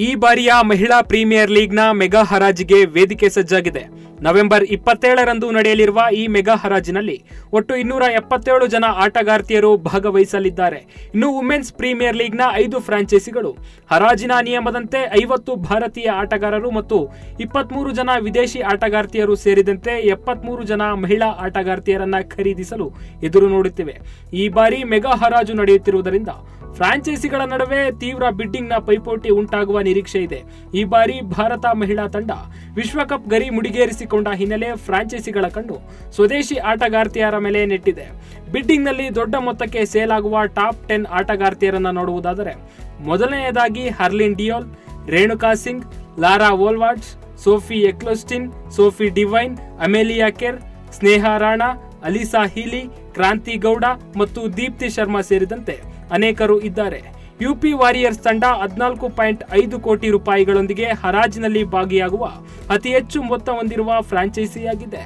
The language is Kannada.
ಈ ಬಾರಿಯ ಮಹಿಳಾ ಪ್ರೀಮಿಯರ್ ಲೀಗ್ನ ಮೆಗಾ ಹರಾಜಿಗೆ ವೇದಿಕೆ ಸಜ್ಜಾಗಿದೆ. ನವೆಂಬರ್ 27ರಂದು ನಡೆಯಲಿರುವ ಈ ಮೆಗಾ ಹರಾಜಿನಲ್ಲಿ ಒಟ್ಟು 277 ಜನ ಆಟಗಾರ್ತಿಯರು ಭಾಗವಹಿಸಲಿದ್ದಾರೆ. ಇನ್ನು ವುಮೆನ್ಸ್ ಪ್ರೀಮಿಯರ್ ಲೀಗ್ನ 5 ಫ್ರಾಂಚೈಸಿಗಳು ಹರಾಜಿನ ನಿಯಮದಂತೆ 50 ಭಾರತೀಯ ಆಟಗಾರರು ಮತ್ತು 23 ಜನ ವಿದೇಶಿ ಆಟಗಾರ್ತಿಯರು ಸೇರಿದಂತೆ 73 ಜನ ಮಹಿಳಾ ಆಟಗಾರ್ತಿಯರನ್ನ ಖರೀದಿಸಲು ಎದುರು ನೋಡುತ್ತಿವೆ. ಈ ಬಾರಿ ಮೆಗಾ ಹರಾಜು ನಡೆಯುತ್ತಿರುವುದರಿಂದ ಫ್ರಾಂಚೈಸಿಗಳ ನಡುವೆ ತೀವ್ರ ಬಿಡ್ಡಿಂಗ್ನ ಪೈಪೋಟಿ ಉಂಟಾಗುವ ನಿರೀಕ್ಷೆ ಇದೆ. ಈ ಬಾರಿ ಭಾರತ ಮಹಿಳಾ ತಂಡ ವಿಶ್ವಕಪ್ ಗರಿ ಮುಡಿಗೇರಿಸಿಕೊಂಡ ಹಿನ್ನೆಲೆ ಫ್ರಾಂಚೈಸಿಗಳ ಕಣ್ಣು ಸ್ವದೇಶಿ ಆಟಗಾರ್ತಿಯರ ಮೇಲೆ ನೆಟ್ಟಿದೆ. ಬಿಡ್ಡಿಂಗ್ನಲ್ಲಿ ದೊಡ್ಡ ಮೊತ್ತಕ್ಕೆ ಸೇಲ್ ಆಗುವ ಟಾಪ್ 10 ಆಟಗಾರ್ತಿಯರನ್ನ ನೋಡುವುದಾದರೆ ಮೊದಲನೆಯದಾಗಿ Harleen Deol, Renuka Singh, Laura Wolvaardt, Sophie Ecclestone, Sophie Devine, Amelia Kerr, Sneha Rana, Alyssa Healy, Kranti Goud ಮತ್ತು ದೀಪ್ತಿ ಶರ್ಮಾ ಸೇರಿದಂತೆ ಅನೇಕರು ಇದ್ದಾರೆ. ಯುಪಿ ವಾರಿಯರ್ಸ್ ತಂಡ 14.5 ಕೋಟಿ ರೂಪಾಯಿಗಳೊಂದಿಗೆ ಹರಾಜಿನಲ್ಲಿ ಭಾಗಿಯಾಗುವ ಅತಿ ಹೆಚ್ಚು ಮೊತ್ತ ಹೊಂದಿರುವ ಫ್ರಾಂಚೈಸಿಯಾಗಿದೆ.